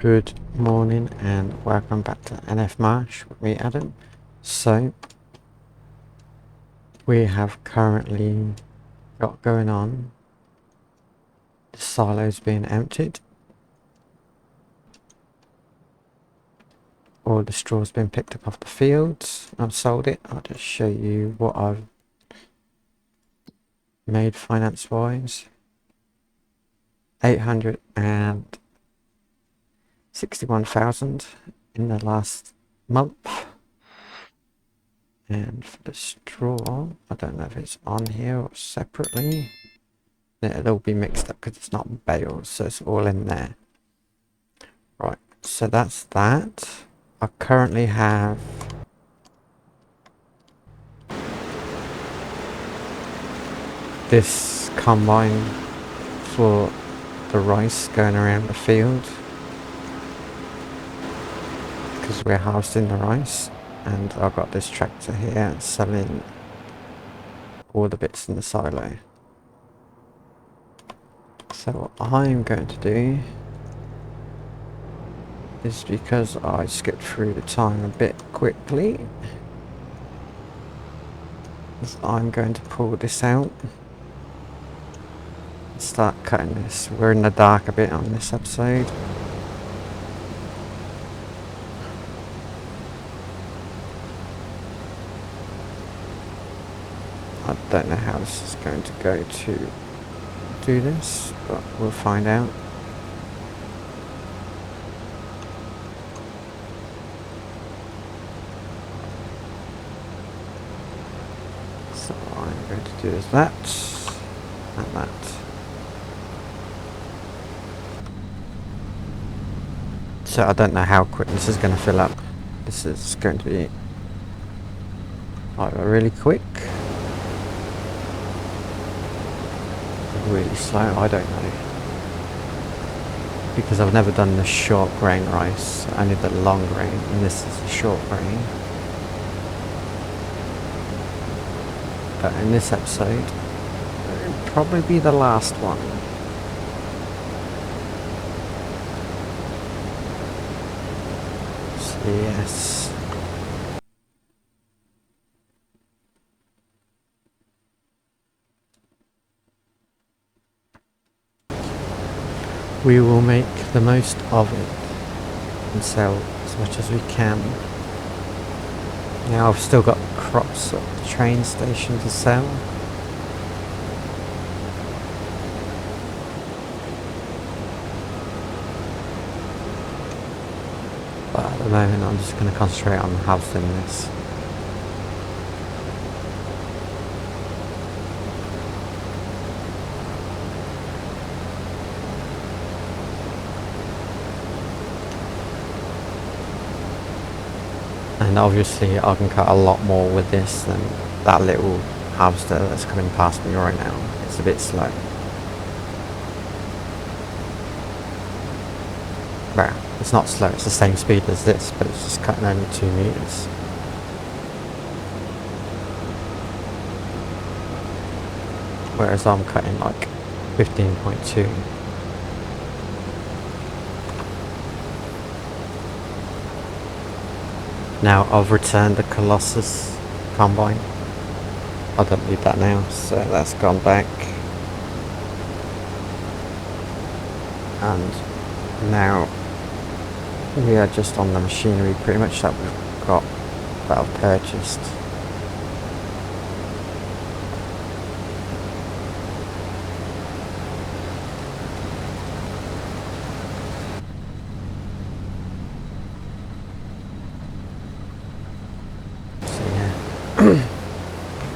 Good morning and welcome back to NF Marsch with me, Adam. So, we have currently got going on the silos being emptied. All the straw's been picked up off the fields. I've sold it. I'll just show you what I've made finance wise. 861,000 in the last month. And for the straw, I don't know if it's on here or separately. It'll be mixed up because it's not bales, so it's all in there. Right, so that's that. I currently have this combine for the rice going around the field because we're harvesting the rice, and I've got this tractor here selling all the bits in the silo. So what I'm going to do is, because I skipped through the time a bit quickly, is I'm going to pull this out and start cutting this. We're in the dark a bit on this episode. I don't know how this is going to go to do this, but we'll find out. So what I'm going to do is that and that. So I don't know how quick this is going to fill up. This is going to be either really quick, really slow, I don't know, because I've never done the short grain rice, only the long grain, and this is the short grain. But in this episode, it'll probably be the last one. So yes. We will make the most of it and sell as much as we can. Now I've still got crops at the train station to sell. But at the moment I'm just going to concentrate on harvesting this. And obviously I can cut a lot more with this than that little harvester that's coming past me right now. It's a bit slow. Well, it's not slow, it's the same speed as this, but it's just cutting only 2 meters. Whereas I'm cutting like 15.2. Now I've returned the Colossus combine. I don't need that now, so that's gone back. And now we are just on the machinery pretty much that we've got, that I've purchased.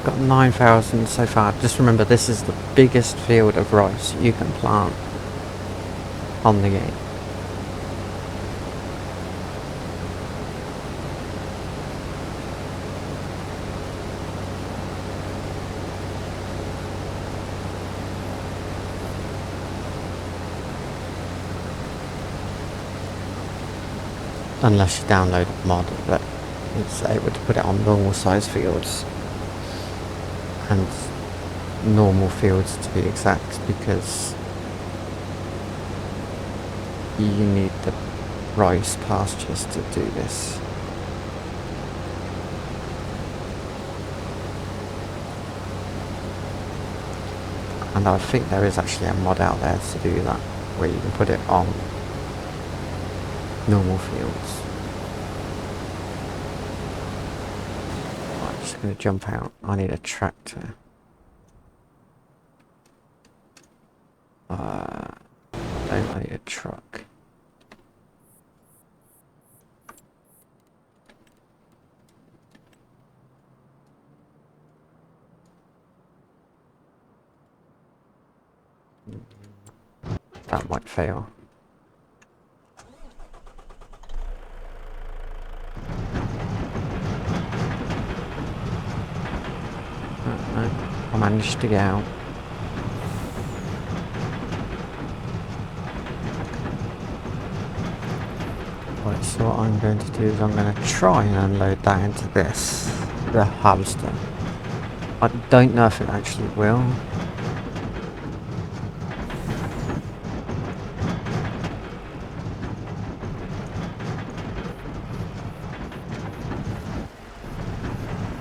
Got 9,000 so far. Just remember, this is the biggest field of rice you can plant on the game. Unless you download a mod that is able to put it on normal size fields. And normal fields to be exact, because you need the rice pastures to do this. And I think there is actually a mod out there to do that, where you can put it on normal fields. Right, I'm just going to jump out. I need a tractor. I need a truck. That might fail. No, I managed to get out. Right, so what I'm going to do is I'm going to try and unload that into this, the harvester. I don't know if it actually will.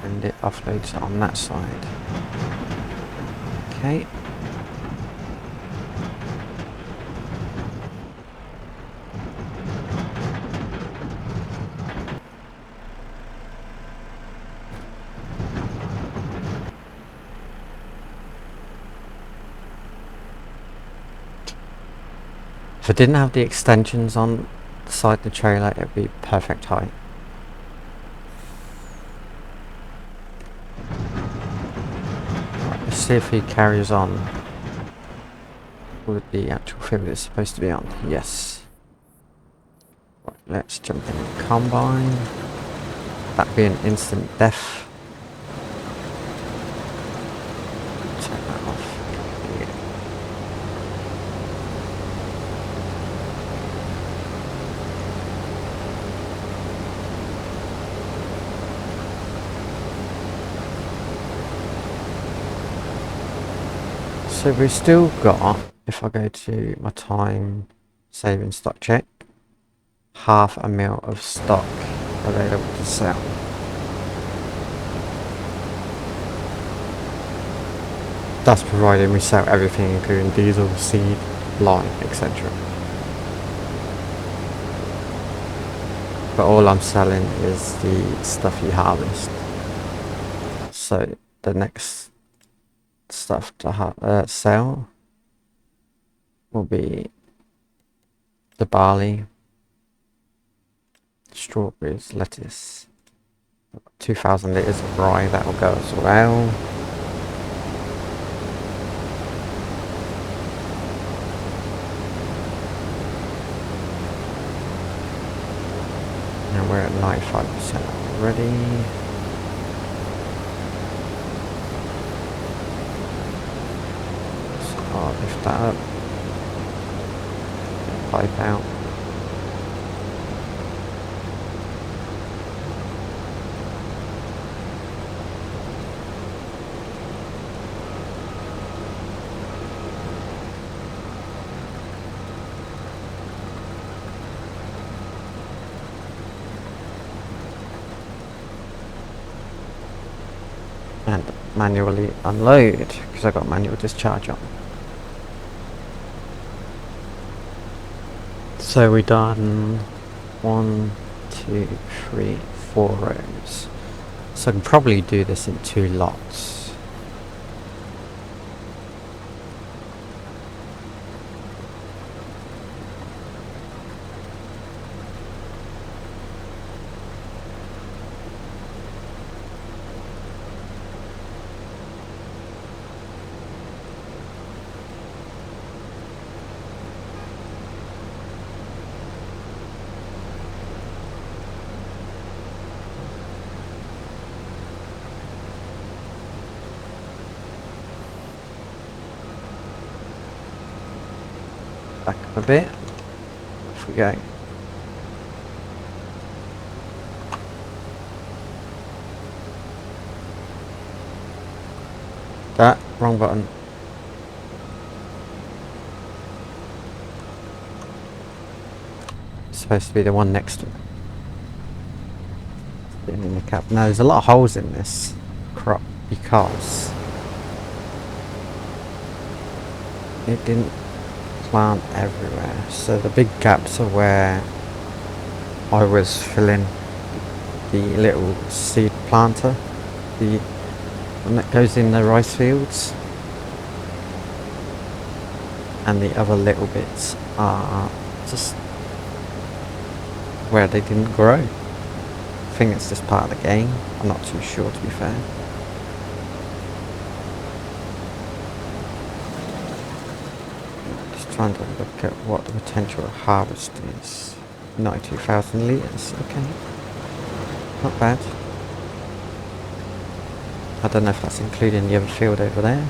And it offloads it on that side. Okay. If I didn't have the extensions on the side of the trailer, it would be perfect height. Right, let's see if he carries on with the actual field it's supposed to be on. Yes. Right, let's jump in the combine. That'd be an instant death. Take that off. Yeah. So we've still got, if I go to my time saving stock check, 1/2 mil of stock available to sell. That's provided we sell everything including diesel, seed, line, etc. But all I'm selling is the stuff you harvest. So the next stuff to sell will be the barley, strawberries, lettuce, 2,000 litres of rye, that will go as well. And we're at 95% already. So I'll lift that up, pipe out. And manually unload because I got manual discharge on. So we done 1, 2, 3, 4 rows. So I can probably do this in 2 lots. Back up a bit. Off we go. That, wrong button. supposed to be the one next to it. In the cap. Now there's a lot of holes in this crop because it didn't plant everywhere. So the big gaps are where I was filling the little seed planter, the one that goes in the rice fields, and the other little bits are just where they didn't grow. I think it's just part of the game. I'm not too sure, to be fair. Just trying to look at what the potential harvest is. 92,000 litres, okay. Not bad. I don't know if that's including the other field over there.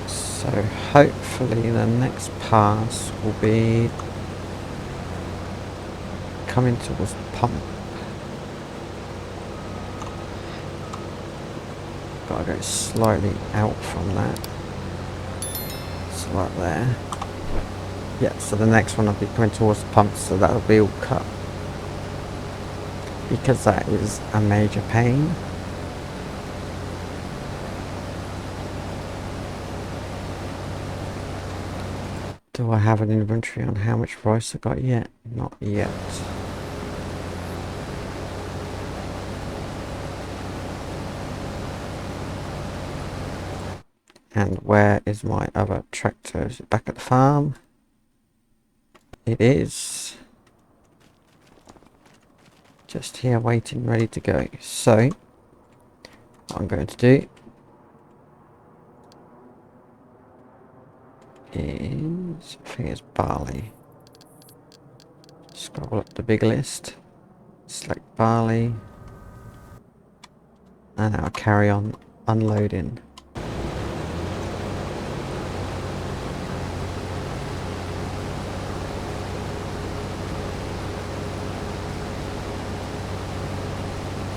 So hopefully the next pass will be coming towards the pump. Gotta go slightly out from that. So like there. Yeah, so the next one will be coming towards the pump, so that'll be all cut. Because that is a major pain. Do I have an inventory on how much rice I got yet? Not yet. And where is my other tractor? Is it back at the farm? It is. Just here waiting, ready to go. So, what I'm going to do is, I think it's barley. Scroll up the big list. Select barley. And I'll carry on unloading.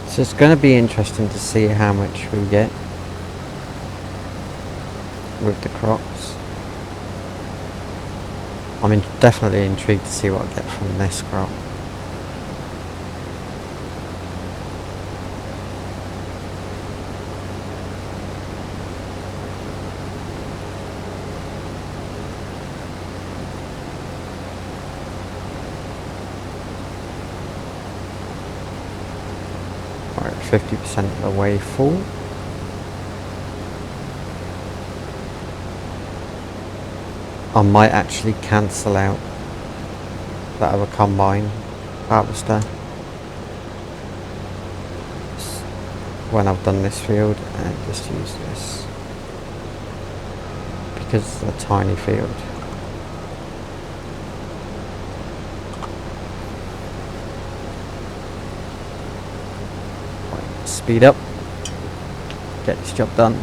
So it's going to be interesting to see how much we get with the crops. I'm definitely intrigued to see what I get from this crop. Alright, 50% of the way full. I might actually cancel out that other combine harvester when I've done this field and just use this because it's a tiny field. Right, speed up, get this job done.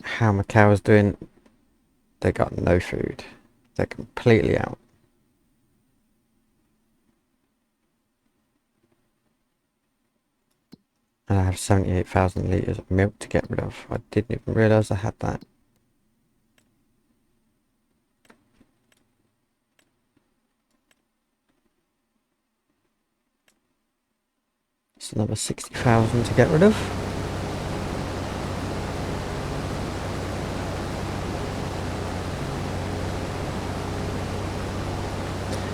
How my cows doing? They got no food. They're completely out. And I have 78,000 litres of milk to get rid of. I didn't even realise I had that. It's another 60,000 to get rid of.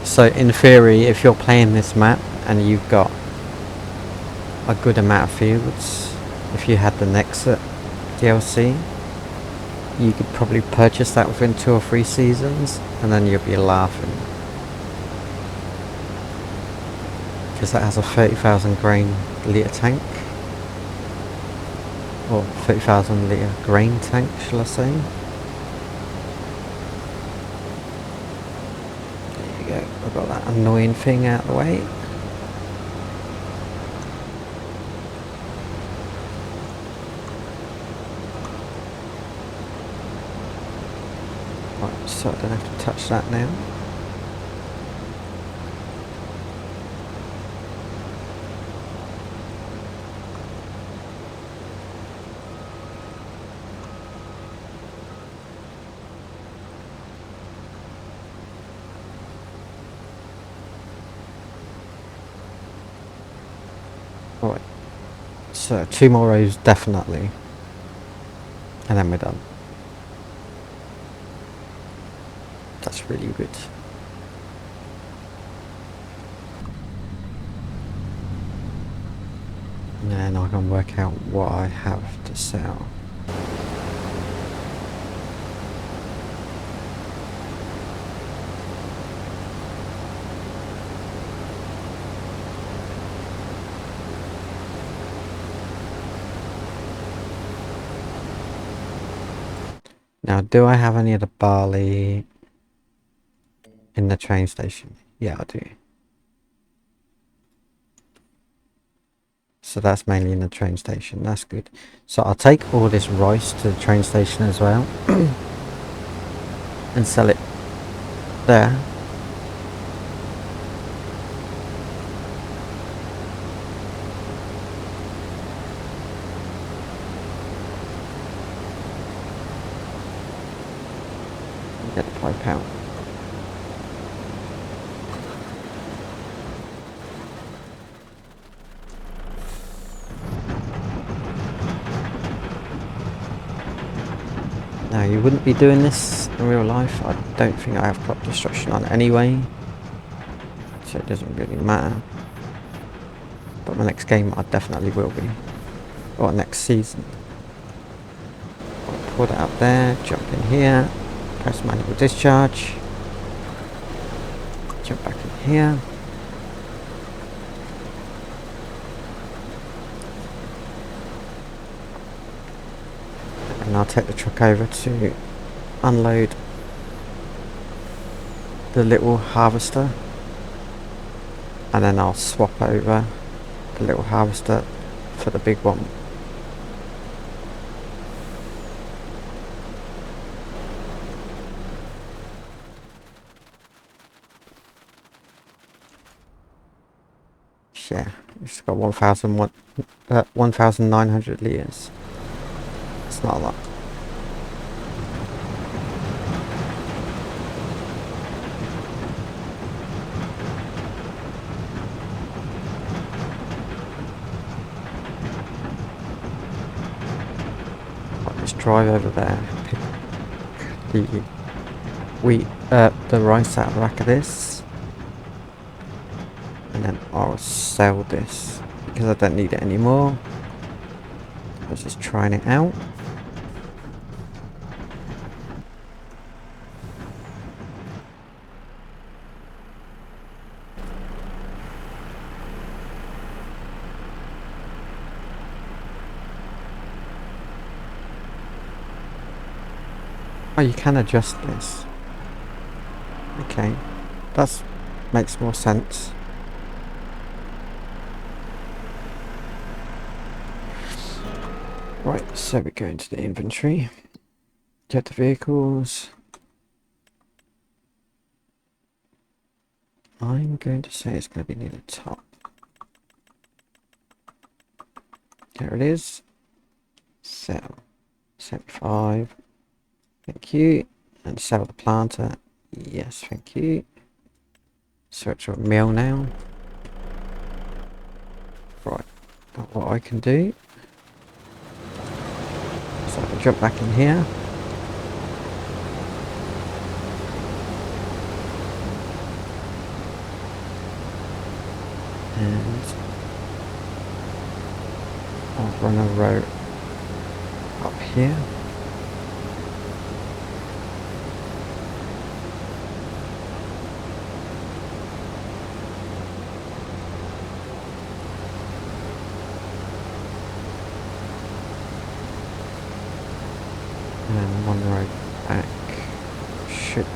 So in theory, if you're playing this map and you've got a good amount of fields, if you had the Nexus DLC, you could probably purchase that within 2 or 3 seasons and then you'll be laughing. Because that has a 30,000 grain litre tank. Or 30,000 litre grain tank, shall I say. There you go. I've got that annoying thing out of the way. Right, so I don't have to touch that now. Right, so 2 more rows definitely, and then we're done. That's really good. And then I can work out what I have to sell. Now, do I have any of the barley in the train station? Yeah, I do. So that's mainly in the train station. That's good. So I'll take all this rice to the train station as well and sell it there. Get the pipe out. Now, you wouldn't be doing this in real life. I don't think I have crop destruction on anyway, so it doesn't really matter. But my next game I definitely will be, or next season. I'll pull that up there, jump in here, press manual discharge, jump back in here. And I'll take the truck over to unload the little harvester, and then I'll swap over the little harvester for the big one. Yeah, it's got 1,900 litres. It's not a lot. I'll just drive over there, pick the the rice out of the back of this, and then I'll sell this because I don't need it anymore. I was just trying it out. Oh, you can adjust this. Okay, that makes more sense. Right, so we go into the inventory, get the vehicles. I'm going to say it's going to be near the top. There it is. Sell. 75. Thank you. And sell the planter. Yes, thank you. Search for a mill now. Right. What I can do. So I can jump back in here. And I'll run a row up here. And one row back should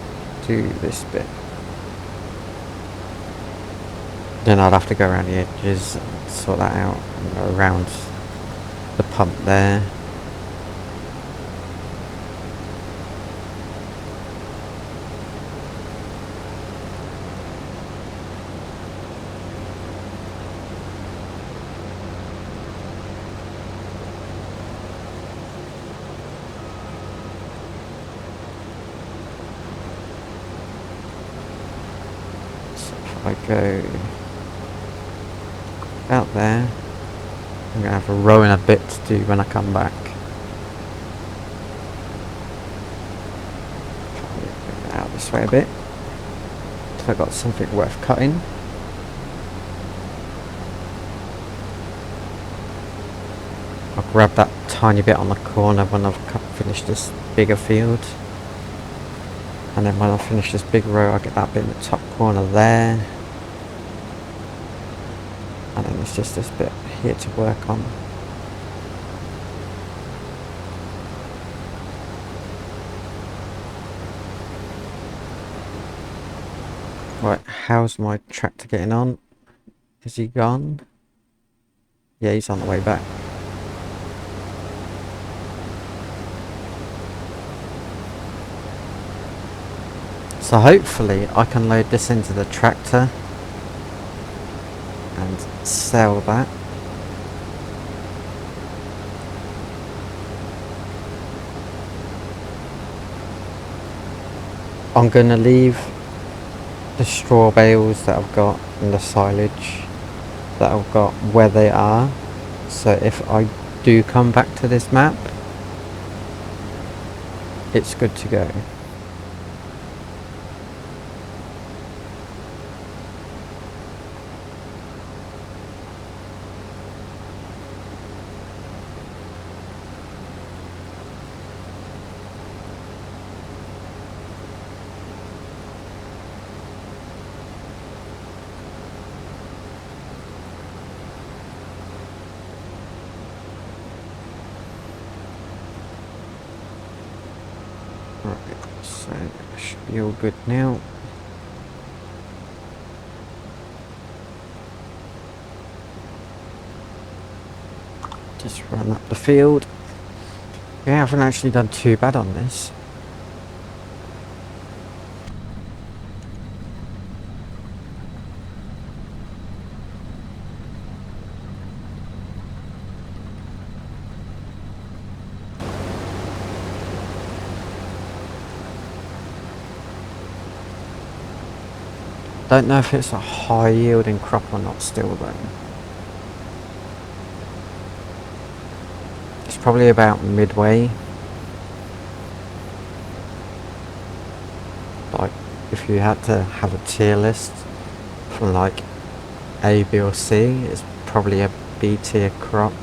do this bit. Then I'd have to go around the edges and sort that out and go around the pump there. So if I go out there, I'm going to have a row and a bit to do when I come back. Out this way a bit. If I got something worth cutting. I'll grab that tiny bit on the corner when I've finished this bigger field. And then when I finish this big row, I'll get that bit in the top corner there. And then it's just this bit here to work on. Right, how's my tractor getting on? Is he gone? Yeah, he's on the way back. So hopefully I can load this into the tractor and sell that. I'm going to leave the straw bales that I've got and the silage that I've got where they are. So if I do come back to this map, it's good to go. Right, so it should be all good now. Just run up the field. Yeah, I haven't actually done too bad on this. Don't know if it's a high yielding crop or not still though. It's probably about midway. Like if you had to have a tier list from like A, B or C, it's probably a B tier crop.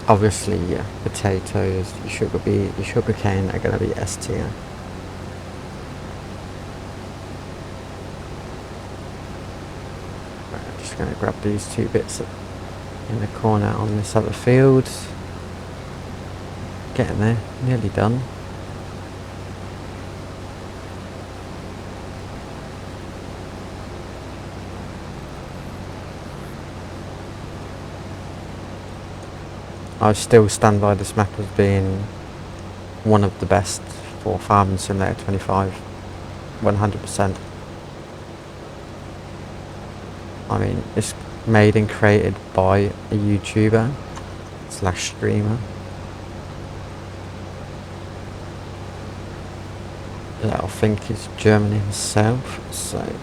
Obviously, yeah, potatoes, your sugar cane are going to be S tier. Going to grab these two bits in the corner on this other field. Getting there, nearly done. I still stand by this map as being one of the best for Farming Simulator 25, 100%. I mean, it's made and created by a YouTuber / streamer that I think is German himself, so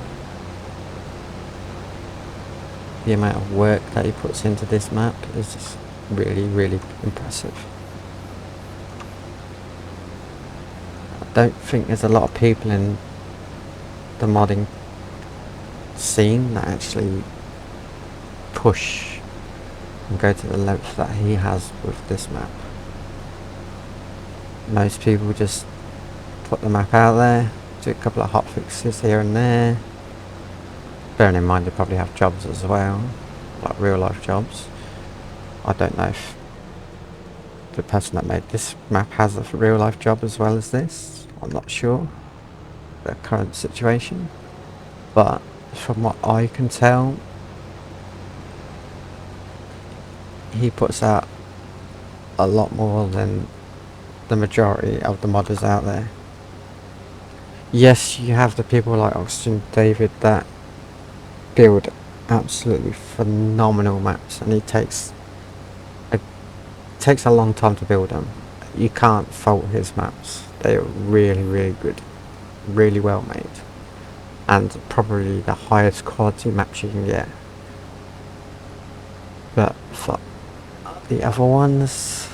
the amount of work that he puts into this map is just really, really impressive. I don't think there's a lot of people in the modding scene that actually push and go to the length that he has with this map. Most people just put the map out there, do a couple of hot fixes here and there. Bearing in mind they probably have jobs as well, like real life jobs. I don't know if the person that made this map has a real life job as well as this. I'm not sure. The current situation. but from what I can tell, he puts out a lot more than the majority of the modders out there. Yes, you have the people like Oxygen David that build absolutely phenomenal maps, and it takes a long time to build them. You can't fault his maps. They are really, really good, really well made, and probably the highest quality maps you can get. But for the other ones,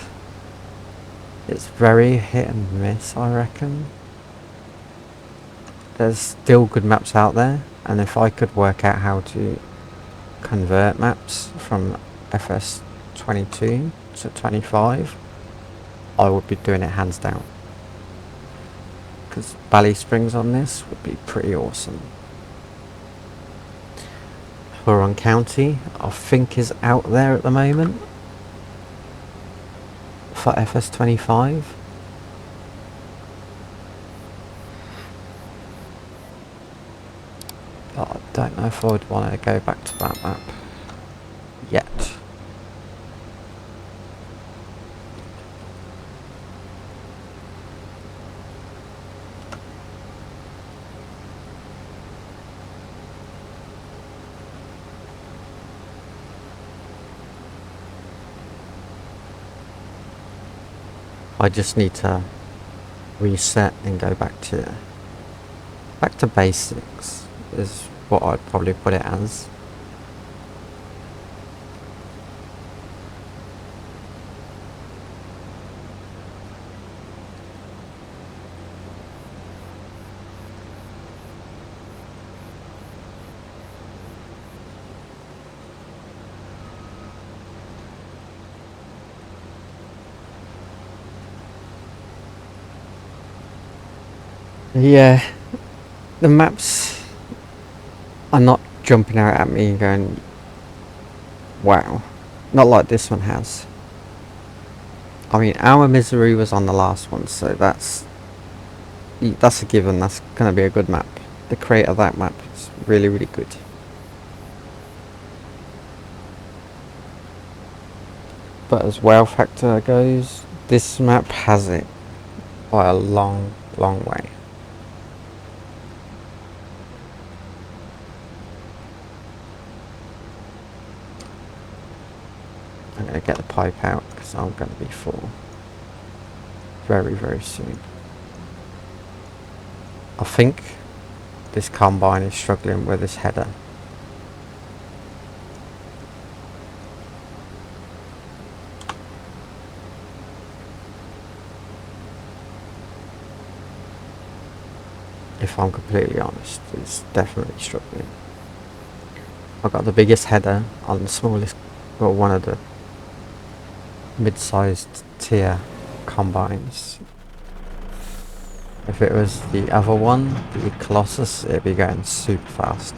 it's very hit and miss, I reckon. There's still good maps out there, and if I could work out how to convert maps from FS22 to 25, I would be doing it hands down. Because Bally Springs on this would be pretty awesome. Huron County, I think, is out there at the moment for FS25. But I don't know if I would want to go back to that map yet. I just need to reset and go back to basics is what I'd probably put it as. Yeah, the maps are not jumping out at me and going, wow. Not like this one has. I mean, Our Misery was on the last one, so that's a given. That's going to be a good map. The creator of that map is really, really good. But as wow factor goes, this map has it by a long, long way. I'm going to get the pipe out because I'm going to be full very, very soon. I think this combine is struggling with this header. If I'm completely honest, it's definitely struggling. I've got the biggest header on the smallest, or one of the mid-sized tier combines. If it was the other one, the Colossus, it'd be going super fast.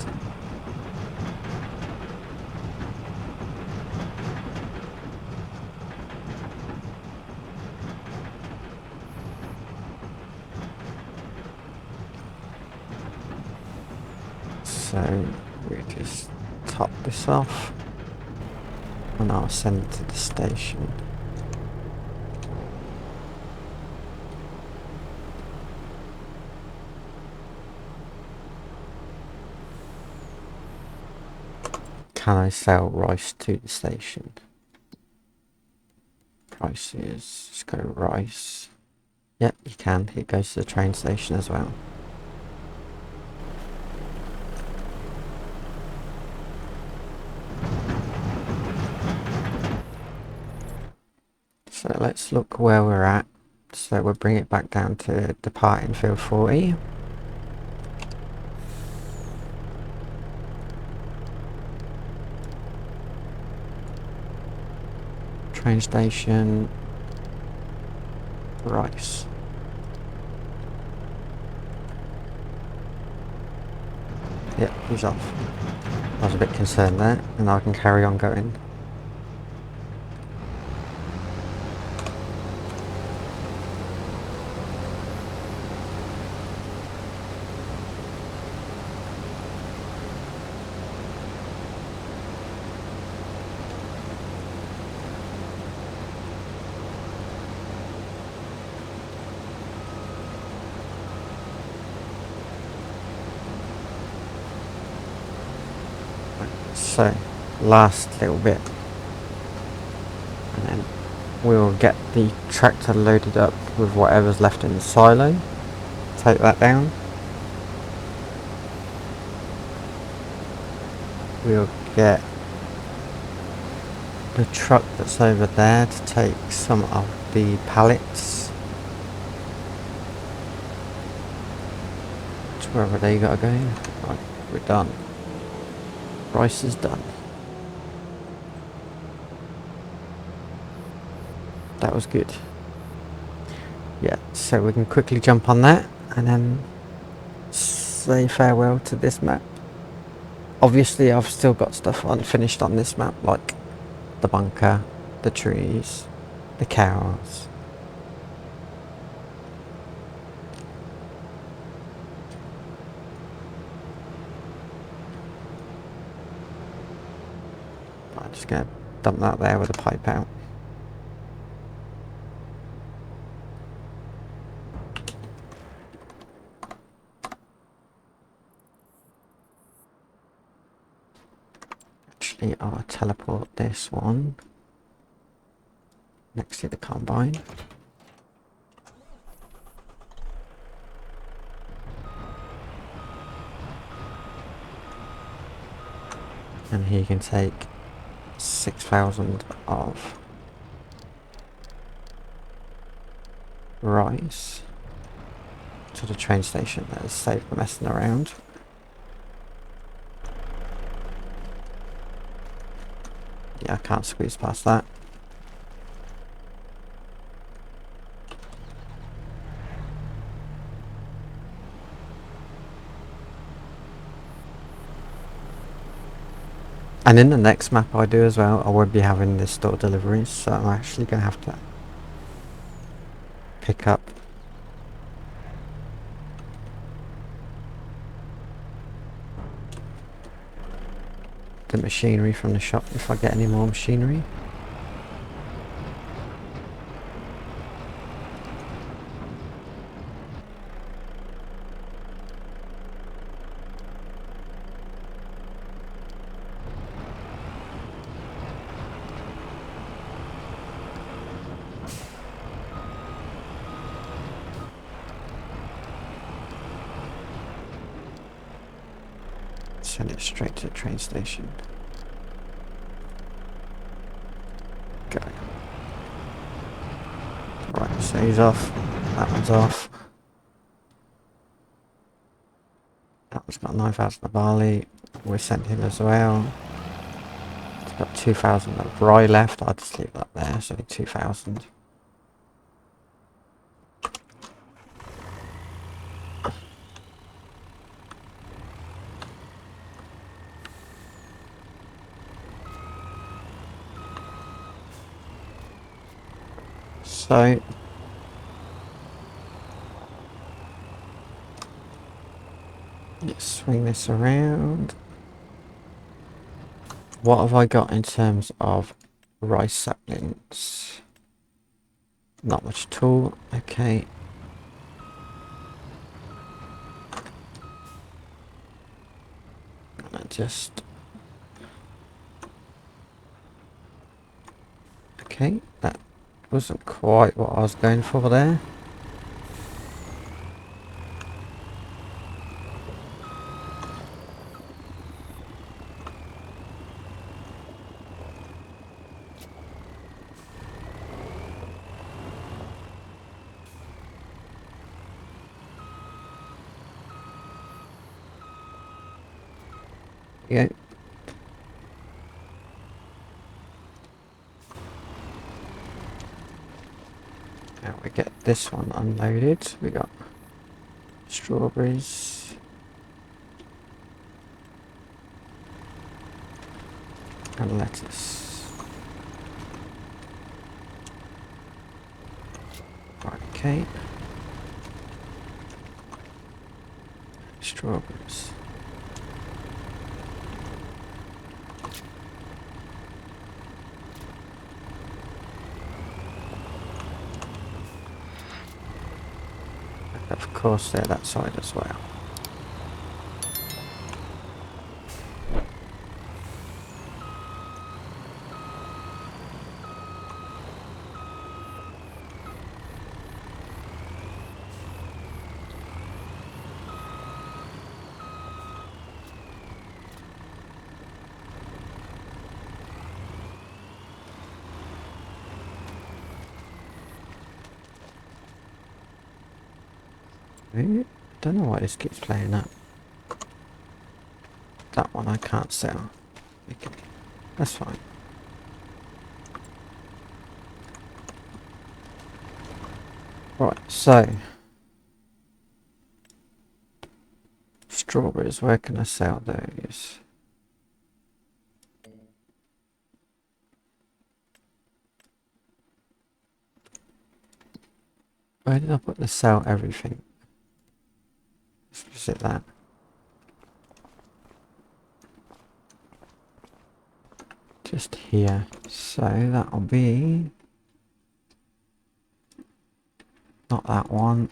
So we just top this off and I'll send it to the station. Can I sell rice to the station? Prices, let's go rice. Yep, you can. It goes to the train station as well. So let's look where we're at. So we'll bring it back down to departing field 40. Train station, rice. Yep, he's off. I was a bit concerned there, and I can carry on going. So, last little bit, and then we'll get the tractor loaded up with whatever's left in the silo. Take that down. We'll get the truck that's over there to take some of the pallets to wherever they gotta go. Right, we're done. Rice is done. That was good. Yeah, so we can quickly jump on that and then say farewell to this map. Obviously I've still got stuff unfinished on this map, like the bunker, the trees, the cows. I'm just gonna dump that there with a pipe out. Actually, I'll teleport this one next to the combine. And he can take 6,000 of rice to the train station. That has saved messing around. Yeah, I can't squeeze past that. And in the next map I do as well, I won't be having this store deliveries, so I'm actually going to have to pick up the machinery from the shop if I get any more machinery. Send it straight to the train station. Go. Right, so he's off. That one's off. That one's got 9,000 of barley. We sent him as well. It's got 2,000 of rye left. I'll just leave that there, so 2,000. So let's swing this around. What have I got in terms of rice saplings? Not much at all. Okay. And just okay. That wasn't quite what I was going for there. Yeah. Now we get this one unloaded. We got strawberries and lettuce. Right, okay. Strawberries. Of course, they're that side as well. I don't know why this keeps playing up. That one I can't sell. Okay, that's fine. Right, so strawberries, where can I sell those? Where did I put the sell everything? Let's visit that. Just here. So that'll be not that one.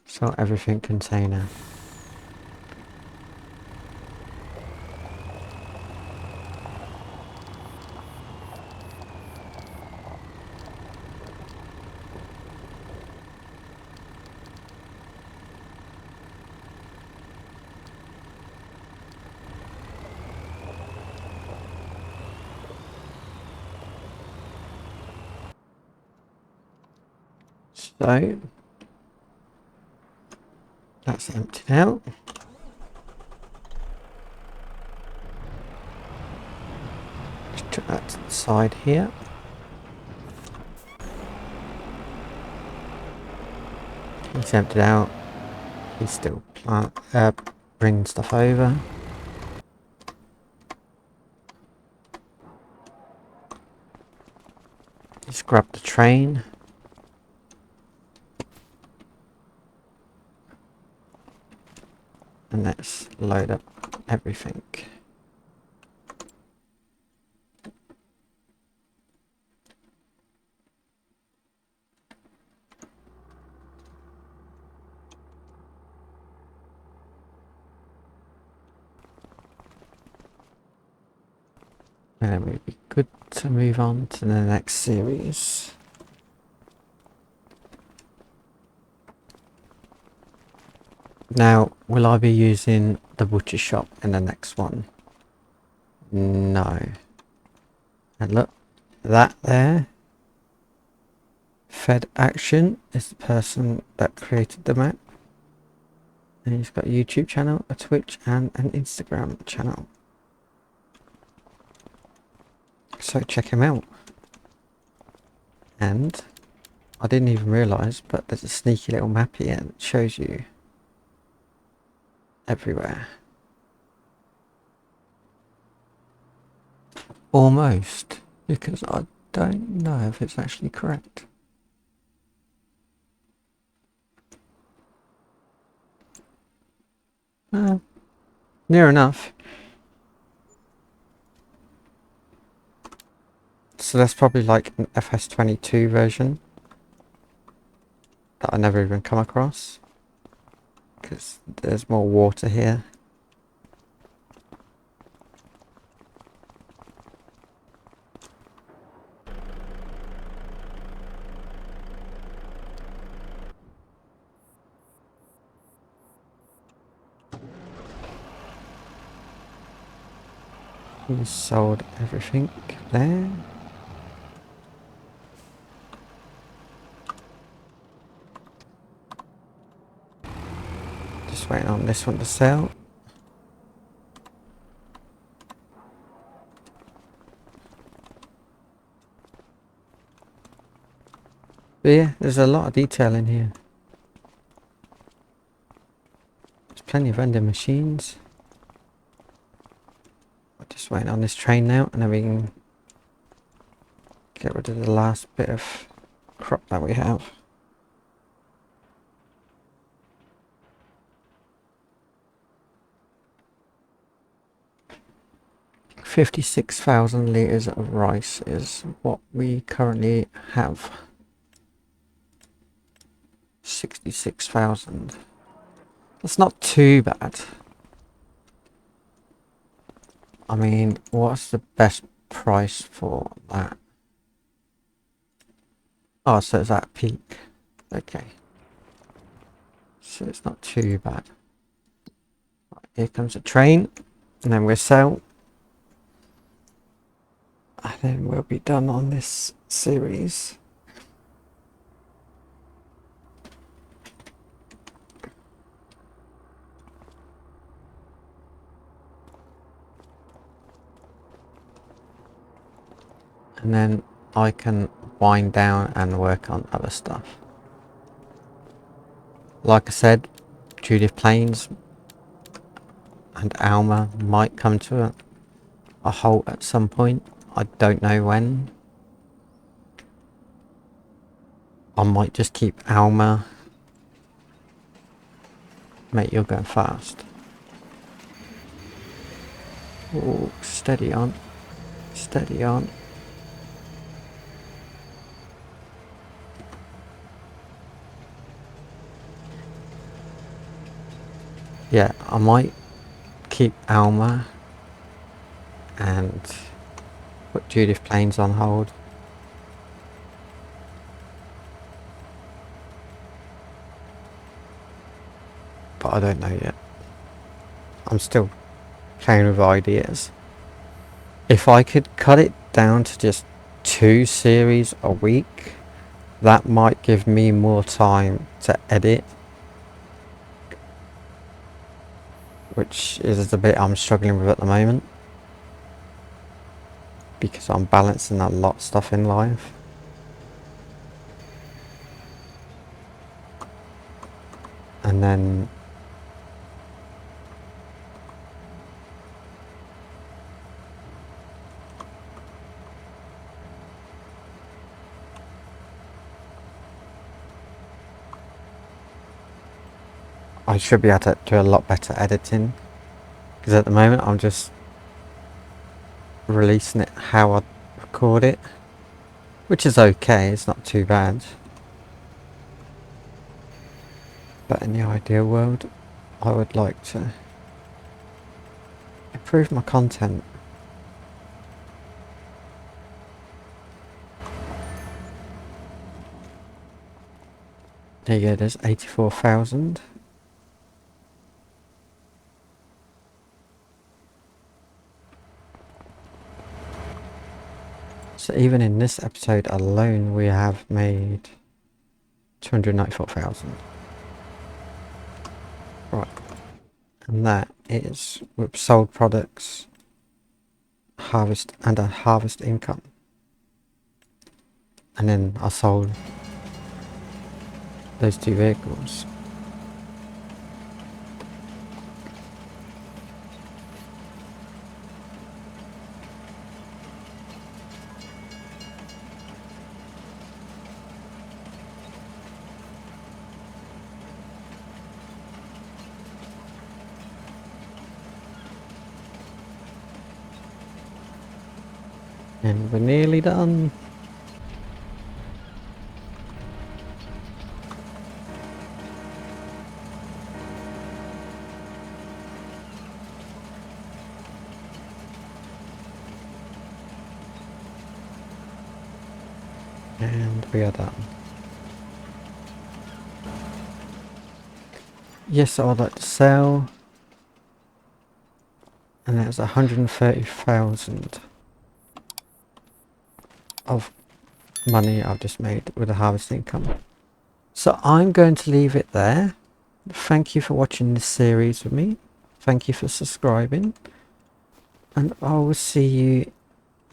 Sell everything container. So that's emptied out. Just put that to the side here. He's emptied out. He's still bringing stuff over. Just grab the train. And let's load up everything. And then we'd be good to move on to the next series. Now, will I be using the butcher shop in the next one? No. And look, that there, Fed Action, is the person that created the map. And he's got a YouTube channel, a Twitch, and an Instagram channel. So check him out. And I didn't even realise, but there's a sneaky little map here that shows you everywhere. Almost, because I don't know if it's actually correct. Near enough. So that's probably like an FS22 version that I never even come across, because there's more water here. We sold everything there. Just waiting on this one to sell. But yeah, there's a lot of detail in here. There's plenty of vending machines. We're just waiting on this train now, and then we can get rid of the last bit of crop that we have. $56,000 litres of rice is what we currently have. 66,000. That's not too bad. I mean, what's the best price for that? Oh, so it's at peak. Okay. So it's not too bad. here comes a train, and then we'll sell, and then we'll be done on this series. And then I can wind down and work on other stuff. Like I said, Judith Plains and Alma might come to a halt at some point. I don't know when. I might just keep Alma. Mate, you're going fast. Oh, steady on. Steady on. Yeah, I might keep Alma and put Judith Plains on hold. But I don't know yet. I'm still playing with ideas. If I could cut it down to just 2 series a week, that might give me more time to edit, which is the bit I'm struggling with at the moment, because I'm balancing a lot of stuff in life. And then I should be able to do a lot better editing, because at the moment I'm just releasing it how I record it, which is okay, it's not too bad. But in the ideal world, I would like to improve my content. There you go, there's 84,000. So even in this episode alone, we have made 294,000. Right. And that is with sold products, harvest, and a harvest income. And then I sold those 2 vehicles. And we're nearly done. And we are done. Yes, I would like to sell. And that's 130,000 of money I've just made with a harvest income. So I'm going to leave it there. Thank you for watching this series with me. Thank you for subscribing. And I will see you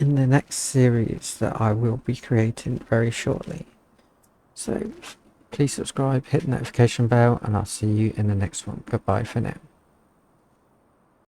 in the next series that I will be creating very shortly. So please subscribe, hit the notification bell, and I'll see you in the next one. Goodbye for now.